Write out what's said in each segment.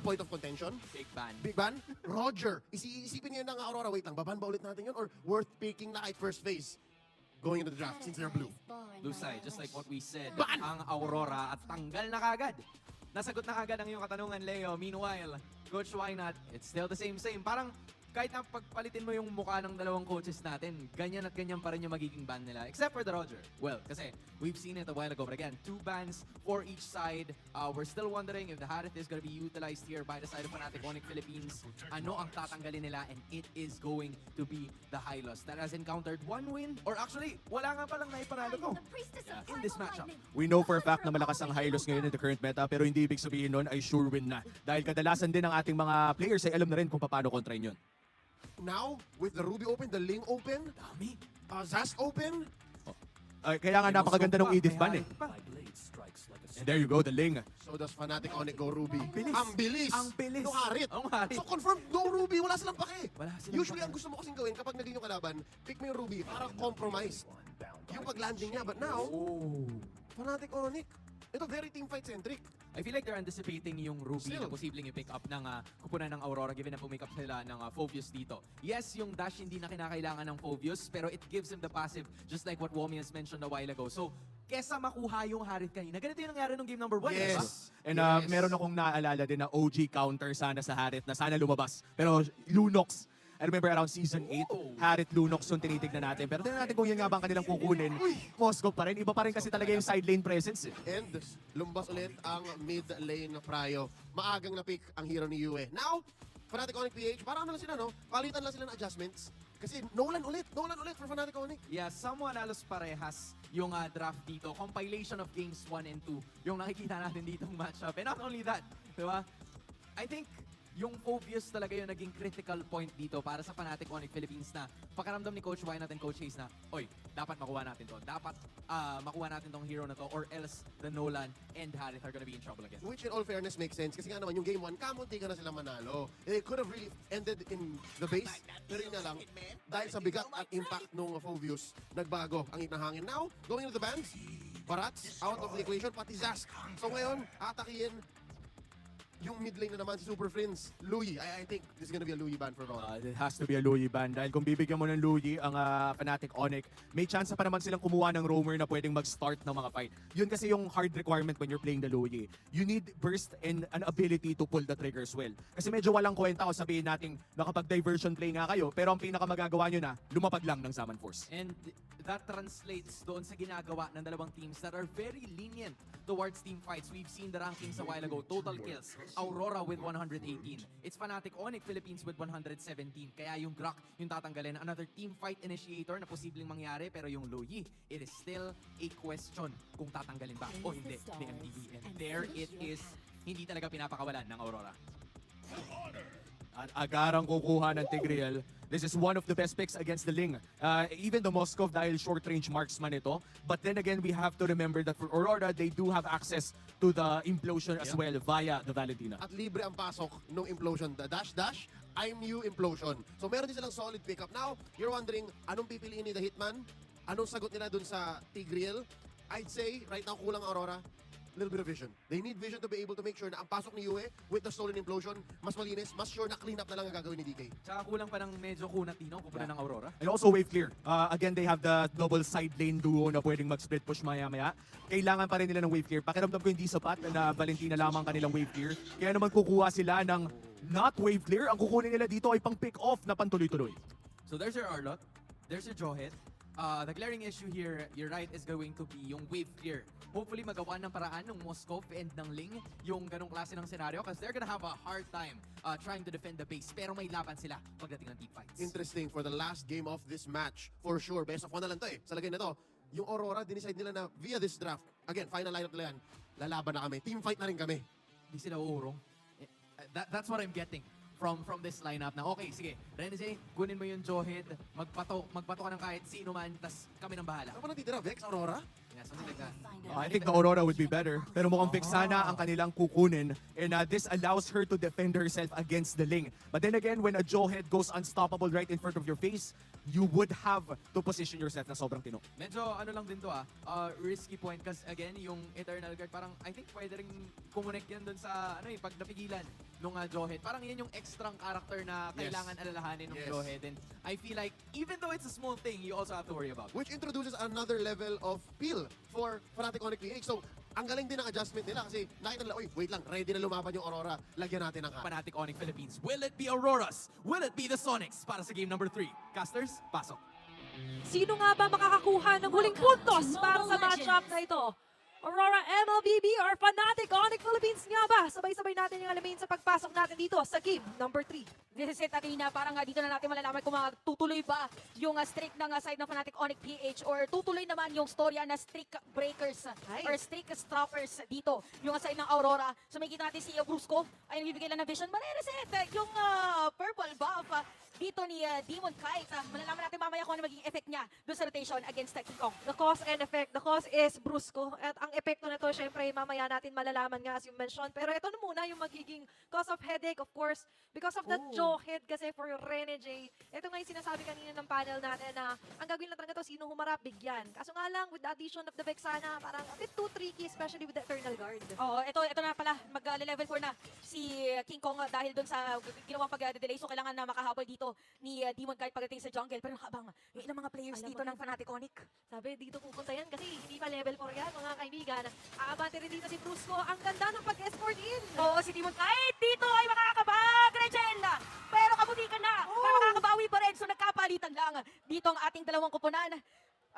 point of contention? Big ban. Big ban? Roger. Isipin niyo ng Aurora, wait lang, baban ba ulit natin yun? Or worth picking na kahit first phase? Going into the draft since they're blue. Blue side, just like what we said, Ban! ang Aurora at tanggal na kagad. Nasagot na kagad ang iyong katanungan, Leo. Meanwhile, Coach Wynot, it's still the same. Parang kahit na pagpalitin mo yung mukha ng dalawang coaches natin, ganyan at ganyan pa rin yung magiging ban nila. Except for the Roger. Well, kasi we've seen it a while ago. But again, 2 bans for each side. We're still wondering if the Harith is going to be utilized here by the side of Fnatic Onyx Philippines. Ano ang tatanggalin nila? And it is going to be the Hylos that has encountered 1 win. Or actually, wala nga palang naipanalo ko in this matchup. We know for a fact na malakas ang Hylos ngayon in the current meta, pero hindi ibig sabihin nun ay sure win na. Dahil kadalasan din ng ating mga players ay alam na rin kung paano kontrain yun. Now, with the Ruby open, the Ling open, Dami. Zast open, Kaya nga napakaganda ng Edith ban eh. And there you go, the Ling. so does Fnatic Onyx go Ruby. Bilis. Ang bilis! Ang bilis. No Harit. Ang Harit. So confirmed, go Ruby, wala silang pake. Wala silang Usually, pake. ang gusto mo kasing gawin kapag naging yung kalaban, pick mo yung Ruby para compromise yung pag-landing niya. But now, Oh. Fnatic Onyx, ito very team fight centric. I feel like they're anticipating yung Ruby Still. na posibleng i-pick up ng kupunan ng Aurora given na pumick up sila ng Phoveus dito. Yes, yung dash hindi na kinakailangan ng Phoveus pero it gives him the passive just like what Womi has mentioned a while ago. So, kesa makuha yung Harith kanina, ganito yung nangyari nung game number 1. Yes. And Yes. meron akong naalala din na OG counter sana sa Harith na sana lumabas. Pero Lunox, I remember around season 8, Harith Lunox yung tinitignan natin. Pero tingnan natin kung yun nga bang kanilang kukunin. Moscow pa rin. Iba pa rin kasi talaga yung side lane presence eh. And lumbas ulit ang mid lane Pryo. Maagang na-pick ang hero ni Yue. Now, Fnatic Onyx PH, parang ano lang sila, no? Palitan lang sila ng adjustments. Kasi Nolan ulit for Fnatic Onyx. Yeah, somewhat alos parehas yung draft dito. Compilation of games 1 and 2. Yung nakikita natin ditong matchup. And not only that, di ba? I think yung Phoveus talaga yung naging critical point dito para sa Fnatic Onyx Philippines na pakiramdam ni Coach Wynot and Coach Hayes na, oy, dapat makuha natin to. Dapat makuha natin tong hero na to or else the Nolan and Harith are gonna be in trouble again. Which in all fairness makes sense. Kasi nga naman yung game 1, kamunti ka na sila manalo. It could have really ended in the base. Pero yun nga lang, dahil sa bigat at impact ng Phoveus, nagbago ang ng hangin. Now, going into the bands, Barats out of the equation, pati Zask. So ngayon, atakihin yung mid lane na naman si Super Friends, Louis. I think this is gonna be a Louis ban for Ron. It has to be a Louis ban dahil kung bibigyan mo ng Louis ang Fnatic Onyx, may chance pa naman silang kumuha ng roamer na pwedeng mag-start ng mga fight. Yun kasi yung hard requirement when you're playing the Louis. You need burst and an ability to pull the triggers well. Kasi medyo walang kwenta kung sabihin natin nakapag-diversion play nga kayo, pero ang pinaka magagawa nyo na, lumapag lang ng Zaman Force. And that translates doon sa ginagawa ng dalawang teams that are very lenient towards team fights. We've seen the rankings a while ago. Total kills. Aurora with 118. It's Fnatic Onyx Philippines with 117. Kaya yung Grok yung tatanggalin. Another team fight initiator na posibleng mangyari. Pero yung Loyi, it is still a question kung tatanggalin ba o hindi ni MTV. And there it is. Hindi talaga pinapakawalan ng Aurora. At agarang kukuha ng Tigreal. This is one of the best picks against the Ling. Even the Moskov dahil short-range marksman ito. But then again, we have to remember that for Aurora, they do have access to the Implosion as well via the Valentina. At libre ang pasok ng Implosion. The dash, I'm you Implosion. So meron din silang solid pickup. Now, you're wondering, anong pipiliin ni The Hitman? Anong sagot nila dun sa Tigreal? I'd say, right now, kulang ang Aurora. Little bit of vision. They need vision to be able to make sure na ang pasok ni Yue with the stolen implosion, mas malinis, mas sure na clean up na lang ang gagawin ni DK. Tsaka kulang pa ng medyo kunat dino kupunan ng Aurora. And also wave clear. Again, they have the double side lane duo na pwedeng mag-split push maya-maya. Kailangan pa rin nila ng wave clear. Pakiramdam ko hindi sapat na Valentina lamang kanilang wave clear. Kaya naman kukuha sila ng not wave clear. Ang kukunin nila dito ay pang pick off na pantuloy-tuloy. So there's your Arlot, there's your Jawhead. The glaring issue here, you're right, is going to be yung wave clear. Hopefully magawa ng paraan ng Moskov and ng Ling yung ganong klase ng scenario because they're gonna have a hard time trying to defend the base. Pero may laban sila pagdating ng team fights. Interesting for the last game of this match. For sure, best of 1 na lang to eh. Sa lagay na to, yung Aurora, dinicide nila na via this draft, again, final lineup nila yan, lalaban na kami. Team fight na rin kami. Hindi sila uurong. That's what I'm getting from this lineup na okay, sige, Renze, kunin mo yung Jawhead, magpato ka ng kahit sino man, tas kami nang bahala. Ano pa natitira? Vex, Aurora? Yeah, something like that. I think the Aurora would be better. Pero mukhang Vix sana ang kanilang kukunin. And this allows her to defend herself against the Ling. But then again, when a Jawhead goes unstoppable right in front of your face, you would have to position yourself na sobrang tino. Medyo ano lang din to risky point kasi again, yung Eternal Guard, parang I think pwede rin kumunik yan dun sa pag napigilan nung Jawhead. Parang yan yung extra character na Yes. kailangan alalahanin ng Yes. Jawhead. And I feel like even though it's a small thing, you also have to worry about. Which introduces another level of peel for Fnatic Onyx PH. So, ang galing din ng adjustment nila kasi nakita nila, uy, wait lang, ready na lumaban yung Aurora. Lagyan natin ng Fnatic Onyx Philippines. Will it be Auroras? Will it be the Sonics? Para sa game number 3. Casters, pasok. Sino nga ba makakakuha ng huling puntos para sa matchup na ito? Aurora MLBB or Fnatic Onyx Philippines nga ba? Sabay-sabay natin yung alamin sa pagpasok natin dito sa game number 3. This is it, Athena. Parang dito na natin malalaman kung tutuloy ba yung streak ng side ng Fnatic Onyx PH or tutuloy naman yung storya na streak breakers Ay. or streak stoppers dito. Yung side ng Aurora. So may kita natin si Brusco ay nagbibigay lang ng vision. Marereset yung purple buff dito ni Demon Kite. Malalaman natin mamaya kung ano magiging effect niya doon sa rotation against King Kong. The cause and effect. The cause is brusco. At ang epekto nito, syempre, mamaya natin malalaman nga as you mentioned. Pero ito na muna yung magiging cause of headache, of course, because of that Jawhead kasi for Rene J. Ito nga yung sinasabi kanina ng panel natin na ang gagawin lang talaga to, sino humarap, bigyan. Kaso nga lang, with the addition of the Vexana, parang a bit too tricky, especially with the Eternal Guard. Oo, ito na pala, mag-level 4 na si King Kong dahil doon sa ginawang pag-delay. So kailangan na makahabol dito ni Demon Kite pagdating sa jungle. Pero habang yung ilang mga players Alam dito mo ng Fnatic Onyx. Sabi, dito pupunta yan kasi hindi pa level 4 yan, mga kaibigan. Aabante rin dito si Brusco. Ang ganda ng pag-escort in. Oo, si Demon Kite dito ay makakabag-regen. Pero kabutikan na, para makakabawi pa rin. So nagkapalitan lang dito ang ating dalawang kupunan.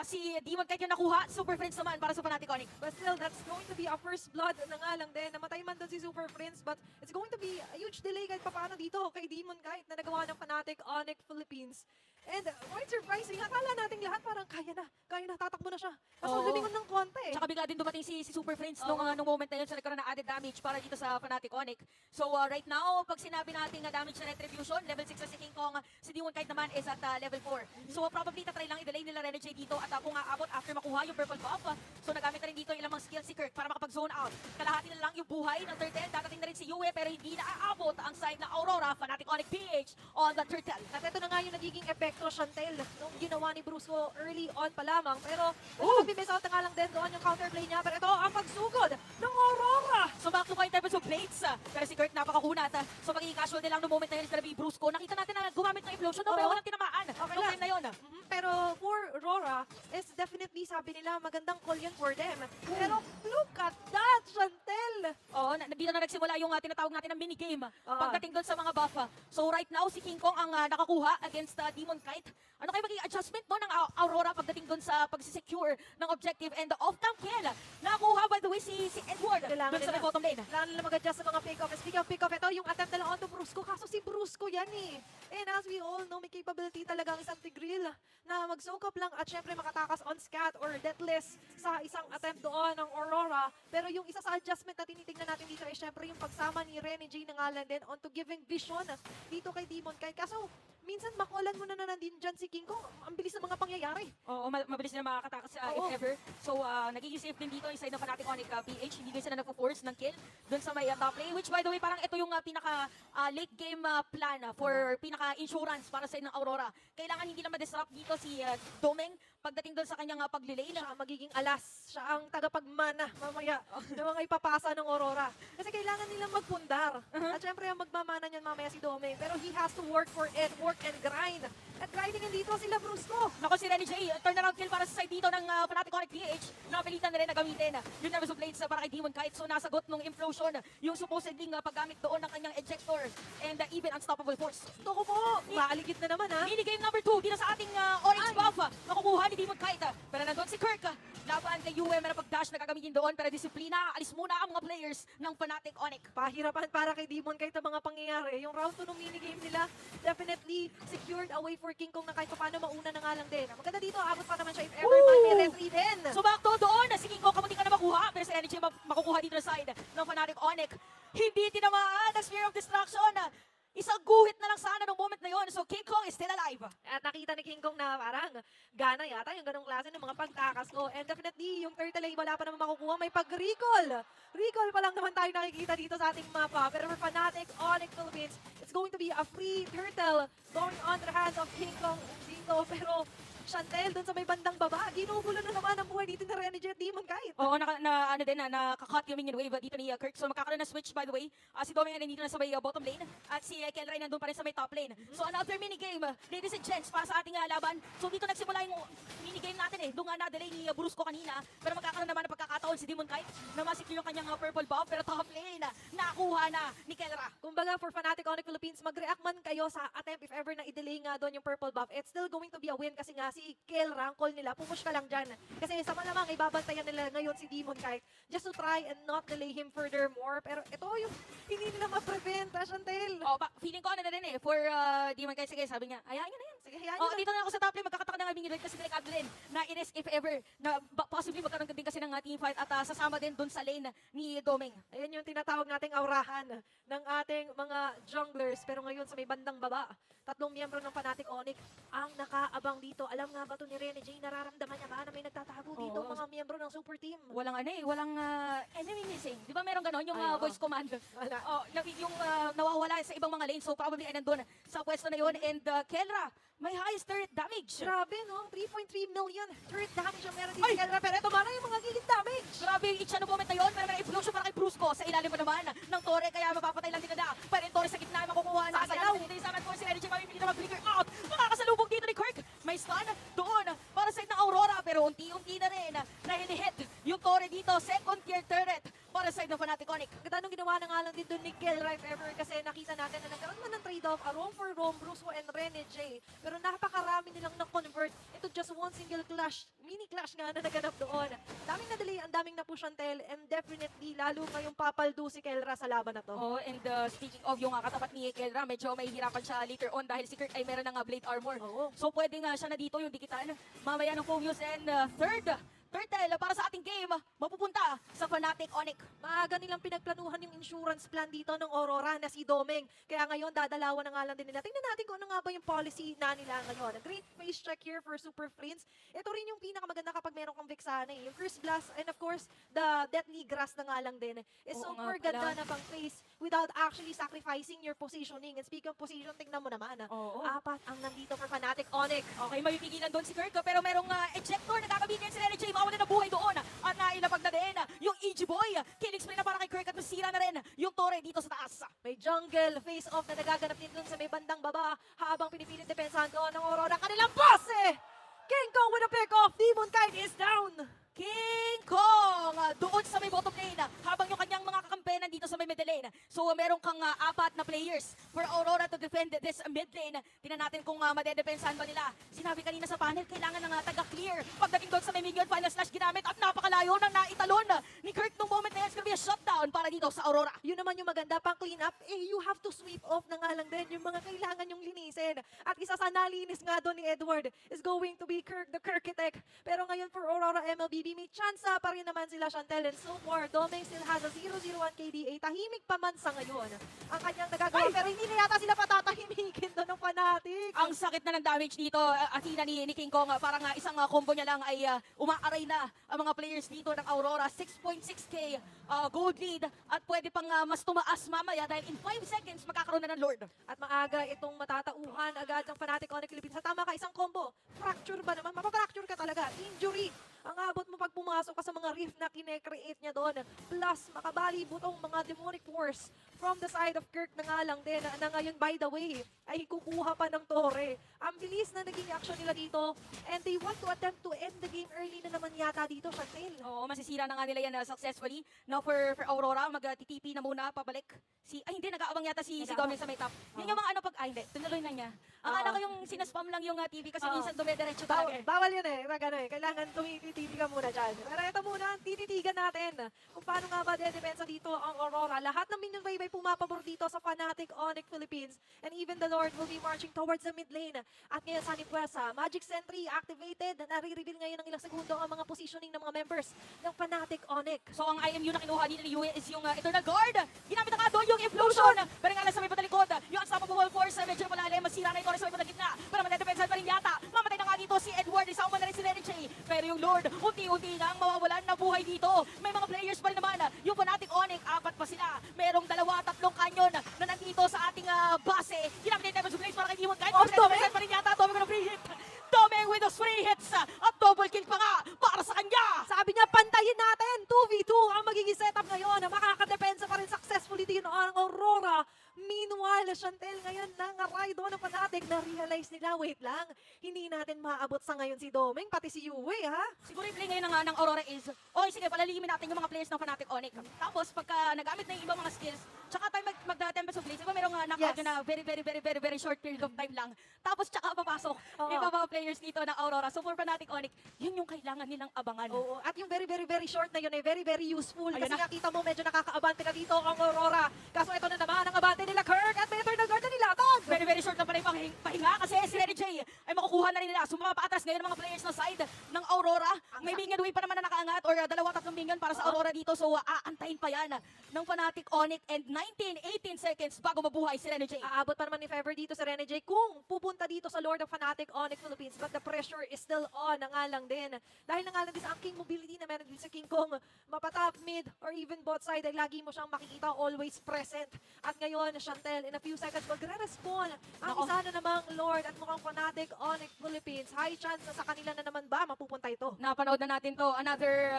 Si Demon Kite yung nakuha, Super Friends naman para sa Fnatic Onyx. But still, that's going to be a first blood na nga lang din. Namatay man doon si Super Prince, but it's going to be a huge delay kahit papaano dito kay Demon Kite na nagawa ng Fnatic Onyx Philippines. And quite surprising, akala nating lahat parang kaya na, tatakbo na siya. Kaso Oo. lumingon ng konti. Tsaka bigla din dumating si Super Friends Oo. nung moment na yun, so nagkaroon ng added damage para dito sa Fnatic Onyx. So right now, pag sinabi natin na damage na retribution, level 6 na si King Kong, si Demon Kite naman is at level 4. So probably tatry lang i-delay nila Rene J dito at kung aabot after makuha yung purple buff, so nagamit na rin dito ilang mga skills si Kirk para makapag-zone out. Kalahati na lang yung buhay ng Turtle, dadating na rin si Yue pero hindi na aabot ang side ng Aurora, Fnatic Onyx PH on the Turtle. At ito na nga yung nagiging epekto, Chantel, nung ginawa ni Brusco early on pa lamang. Pero nagpapimiss out na nga lang din doon yung counterplay niya. Pero ito ang pagsugod ng Aurora. So back to point type of blades. Pero si Kirk napakakunat. So magiging casual din lang no moment na yun is gonna be Brusco. Nakita natin na gumamit ng implosion no, pero Oo. walang tinamaan. Okay No lang. time na yun. Pero for Aurora, is definitely, sabi nila, magandang call yan for them. Pero look at that, Chantel. Oo, dito na nagsimula yung tinatawag natin na minigame Oo. pagdating doon sa mga buff. So right now, si King Kong ang nakakuha against Demon Kite. Ano kayo magiging adjustment doon ng Aurora pagdating doon sa pagsisecure ng objective and the off-tank kill? Nakuha by the way si Edward Kailangan doon sa nila. bottom lane. Kailangan nila mag-adjust sa mga pick-off. Speaking of pick-off, ito yung attempt nila onto Brusco. Kaso si Brusco yan eh. And as we all know, may capability talaga ang isang Tigreal na mag-soak up lang at syempre makatakas on scat or deathless sa isang attempt doon ng Aurora. Pero yung isa sa adjustment na tinitingnan natin dito ay syempre yung pagsama ni Rene J ng Alan din onto giving vision dito kay Demon Kite. Kaso minsan makulan mo na nandun dyan si King Kong. Ang bilis ng mga pangyayari. Oo, mabilis na makakatakas Oo. if ever. So, nagiging safe din dito inside ng Fnatic Onyx PH. Hindi din sila nagpo-force ng kill doon sa may top lane. Which, by the way, parang ito yung pinaka late game plan for pinaka-insurance para sa ng Aurora. Kailangan hindi lang ma-disrupt dito si Domeng pagdating doon sa kanyang paglilay. Siya ang magiging alas. Siya ang tagapagmana mamaya ng mga ipapasa ng Aurora. Kasi kailangan nilang magpundar. At syempre ang magmamana niyan mamaya si Domeng. Pero he has to work for it, work and grind. At grinding dito sila Brusco. Nako si Rene J, turnaround kill para sa side dito ng Fnatic Onyx PH. Napilitan na rin na gamitin yung Nervous of Blades para kay Demon Kite. So nasagot nung implosion yung supposedly paggamit doon ng kanyang ejector and even unstoppable force. Toko po, maaligid na naman ha. Minigame number 2 dito sa ating orange buff. Nakukuha ni Demon Kite. Pero nandun si Kirk. Laban kay UM na pag-dash na gagamitin doon. Pero disiplina, alis muna ang mga players ng Fnatic Onyx. Pahirapan para kay Demon kahit ang mga pangyayari. Yung round 2 ng minigame nila, definitely secured away for King Kong na kahit paano mauna na nga lang din. Maganda dito, abot pa naman siya if ever man may referee din. So back to doon, si King Kong kamuti ka na makuha. Pero si Energy makukuha dito sa side ng Fnatic Onyx. Hindi tinamaan ang Sphere of Destruction. Isang guhit na lang sana nung moment na yon. So King Kong is still alive. At nakita ni King Kong na parang gana yata yung ganong klase ng mga pagtakas ko. And definitely, yung turtle ay wala pa naman makukuha. May pag-recall. Recall pa lang naman tayo nakikita dito sa ating mapa. Pero for Fnatic Onyx Philippines, it's going to be a free turtle going on the hands of King Kong dito. Pero Chantel, dun sa may bandang baba, ginugulo na naman ang buhay dito ni Renegade at Demon Kite. Oo, nakakat yung minion wave dito ni Kirk. So magkakaroon na switch by the way. Si Doming ay nandito na sa may bottom lane. At si Kelra ay nandun pa rin sa may top lane. So another minigame, ladies and gents, para sa ating laban. So dito nagsimula yung minigame natin eh. Doon nga na-delay ni Brusco kanina. Pero magkakaroon naman ng pagkakataon si Demon Kite na masecure yung kanyang purple buff. Pero top lane, nakuha na ni Kelra. Kumbaga, for Fnatic Onyx Philippines, mag-react man kayo sa attempt if ever na i-delay nga doon yung purple buff. It's still going to be a win kasi nga si Kelra, ang call nila, pumush ka lang dyan. Kasi sa malamang, ibabantayan nila ngayon si Demon Kite just to try and not delay him furthermore. Pero ito yung hindi nila ma-prevent, Chantel. Feeling ko ano na rin eh. For Demon Kite, sige, sabi niya, hayaan nyo na yan. Sige, hayaan nyo na. Dito na ako sa top lane, magkakataka na kami kasi delikado din na i-risk if ever na possibly magkaroon din kasi ng team fight at sasama din dun sa lane ni Doming. Ayan yung tinatawag nating aurahan ng ating mga junglers. Pero ngayon sa may bandang baba, 3 miyembro ng Fnatic Onyx ang nakaabang dito. Alam nga ba ito ni Rene J? Nararamdaman niya ba na may nagtatago dito Oo. mga miyembro ng super team? Walang enemy missing. Di ba meron ganon yung Ay, oo. voice command? Wala. Yung nawawala sa ibang mga lanes. So probably ay nandun sa pwesto na yun. And Kelra, may highest turret damage. Grabe, no? 3.3 million turret damage ang meron dito. Kelra, pero ito mana yung mga gilid damage. Grabe yung itcha ng moment na yun. Pero may explosion para kay Brusco sa ilalim pa naman ng Torre. Kaya mapapatay lang din na. Pero yung Torre sa gitna ay makukuha na. Sasalaw. Dito yung saman ko si Energy. Mamipili na mag-flicker out. Makakasalubog dito ni Kirk. May stun doon para sa ng Aurora. Pero unti-unti na rin na hit yung Torre dito. Second tier turret para sa ng Fnatic Onyx. Ganda nung ginawa na nga lang din doon ni Kelra if ever kasi nakita natin na nagkaroon man ng trade-off, a roam for roam, Brusco and Rene J. Pero napakarami nilang na-convert into just one single clash, mini clash nga na naganap doon. Daming na-delay, ang daming na-push Chantel, and definitely lalo ngayong papaldo si Kelra sa laban na to. Oh, and speaking of yung katapat ni Kelra, medyo may hirapan siya later on dahil si Kirk ay meron ng blade armor. Oo. So pwede nga siya na dito yung dikitan. Mamaya ng Phobius and third turtle para sa ating game mapupunta sa Fnatic Onyx. Maaga nilang pinagplanuhan yung insurance plan dito ng Aurora na si Doming. Kaya ngayon, dadalawan na nga lang din nila. Tingnan natin kung ano nga ba yung policy na nila ngayon. A great face check here for Super Friends. Ito rin yung pinakamaganda kapag meron kang Vexana eh. Yung Curse Blast and of course, the Deadly Grass na nga lang din. Is Oo super nga pala. ganda na pang face without actually sacrificing your positioning. And speaking of position, tingnan mo naman. Oo. 4 ang nandito for Fnatic Onyx. Okay, mapipigilan doon si Kirk pero merong ejector na gagamitin si Renegade. Mawala na buhay doon at nailapag na din yung EG Boy. Killing spree na para kay Kirk at masira na rin yung Torre dito sa taas. May jungle face-off na nagaganap din dun sa may bandang baba habang pinipilit depensahan doon ng Aurora. Kanilang boss eh! King Kong with a pick-off. Demon Kite is down. King Kong doon sa may bottom lane habang yung kanyang mga kakampi nandito sa may mid lane. So meron kang 4 na players for Aurora to defend this mid lane. Tingnan natin kung madedepensahan ba nila. Sinabi kanina sa panel, kailangan ng taga-clear. Pagdating doon sa may minion, final slash ginamit at napakalayo ng naitalon ni Kirk nung moment na yan. It's gonna be a shutdown para dito sa Aurora. Yun naman yung maganda pang clean up. You have to sweep off na nga lang din yung mga kailangan yung linisin. At isa sa nalinis nga doon ni Edward is going to be Kirk the Kirkitek. Pero ngayon for Aurora MLBB, may chance pa rin naman sila Chantel. And so far, Doming still has a 0-0-1 KDA. Tahimik pa man sa ngayon ang kanyang nagagawa. Pero hindi na yata sila patatahimikin doon ng Fnatic. Ang sakit na ng damage dito, Athena ni King Kong. Parang isang combo niya lang ay umaaray na ang mga players dito ng Aurora. 6.6k gold lead at pwede pang mas tumaas mamaya dahil in 5 seconds magkakaroon na ng Lord. At maaga itong matatauhan agad ng Fnatic Onyx Philippines. Sa tama ka, isang combo. Fracture ba naman? Mapapfracture ka talaga. Injury. Ang abot mo pag pumasok ka sa mga rift na kine-create niya doon. Plus, makabali butong mga demonic force from the side of Kirk na nga lang din. Na ngayon, by the way, ay kukuha pa ng Torre. Ang bilis na naging action nila dito. And they want to attempt to end the game early na naman yata dito, Chantel. Oo, masisira na nga nila yan successfully. Now for Aurora, mag-TTP na muna, pabalik. Hindi, nag-aabang yata si Doming sa may top. Yun yung mga hindi, tinuloy na niya. Akala ko yung sinaspam lang yung TV kasi minsan dumidiretso talaga eh. Bawal yun eh. Kailangan tumititig ka muna dyan. Pero ito muna, tititigan natin kung paano nga ba dedepensa dito ang Aurora. Lahat ng minion wave ay pumapabor dito sa Fnatic Onyx Philippines. And even the Lord will be marching towards the mid lane. At ngayon sa Nipuesa, Magic Sentry activated. Nare-reveal ngayon ng ilang segundo ang mga positioning ng mga members ng Fnatic Onyx. So ang IMU na kinuha dito ni Yue is yung Eternal Guard. Ginamit na nga doon yung Implosion. Pero nga lang sa may patalikod, yung Unstoppable Force medyo malalim. Masira na ito sa may patagitna. Pero madedepensahan pa rin yata. Mamatay na nga dito si Edward. Isang na rin si Lenny J. Pero yung Lord, unti-unti nang mawawalan na buhay dito. May mga players pa rin naman. Yung Fnatic Onyx, 4 pa sila. Merong 2-3 kanyon na nandito sa ating base. Ginamit yung Devil's Blaze para kay Demon Knight. Oh, Dome! Pa rin yata, Dome with a free hit. Dome with those free hits. At double kill pa nga para sa kanya. Sabi niya, pantayin natin. 2v2 ang magiging setup ngayon. Makakadepensa pa rin successfully din ang Aurora. Meanwhile, Chantel ngayon nangaray doon ng Fnatic na realize nila, wait lang, hindi natin maabot sa ngayon si Doming, pati si Yue, ha? Siguro yung play ngayon ng Aurora is, okay, sige, palalimin natin yung mga players ng Fnatic Onyx. Tapos, pagka nagamit na yung ibang mga skills, tsaka tayo mag-Tempest of Blaze, iba merong knockout Yes. na very short period of time lang. Tapos, tsaka papasok Oo. yung mga players dito ng Aurora. So, for Fnatic Onyx, yun yung kailangan nilang abangan. Oo, at yung very short na yun ay very useful. Ayun Kasi na. nga kita mo, medyo nakakaabante na dito ang Aurora. Kaso ito na naman ang abante nila Kirk at may eternal guard na nilatag. Very short na pala yung pahinga kasi si Renny J ay makukuha na rin nila. So mapaatras ngayon ang mga players na side ng Aurora. May minion wave pa naman na nakaangat or 2-3 minion para sa Aurora dito. So aantayin pa yan ng Fnatic Onyx and 19-18 seconds bago mabuhay si Renny J. Aabot pa naman ni Fever dito sa Rene J kung pupunta dito sa Lord of Fnatic Onyx Philippines. But the pressure is still on na nga lang din. Dahil na nga lang din sa ang King mobility na meron din sa King Kong, mapatop, mid, or even bot side ay lagi mo siyang makikita always present. At ngayon, Chantel, in a few seconds, magre-respawn ang Nako. isa na namang Lord at mukhang Fnatic Onyx Philippines. High chance na sa kanila na naman ba mapupunta ito. Napanood na natin to. Another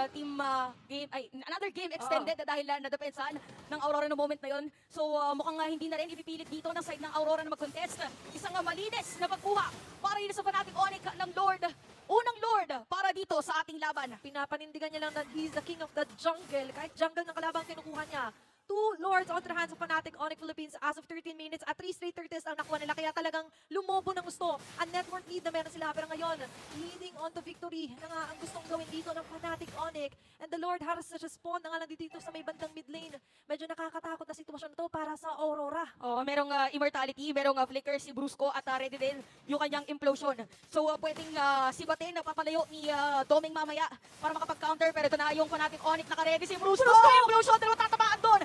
another game extended dahil nadepensahan ng Aurora no moment na yon. So mukhang hindi na rin ipipilit dito ng side ng Aurora na mag-contest. Isang malinis na pagkuha para dito sa Fnatic Onyx ng Lord. Unang Lord para dito sa ating laban. Pinapanindigan niya lang na he's the king of the jungle. Kahit jungle ng kalabang kinukuha niya. 2 Lords on the hands of Fnatic Onyx Philippines as of 13 minutes at 3 straight 30s ang nakuha nila. Kaya talagang lumobo ng gusto. Ang network lead na meron sila. Pero ngayon, leading on to victory na nga ang gustong gawin dito ng Fnatic Onyx. And the Lord has to respond na nga lang dito sa may bandang mid lane. Medyo nakakatakot na sitwasyon na to para sa Aurora. Oh, merong immortality, merong flicker si Brusco at ready din yung kanyang implosion. So pwedeng sibatin na papalayo ni Doming mamaya para makapag-counter pero ito na yung Fnatic Onyx naka-ready si Brusco. Implosion, dalawa tatamaan doon.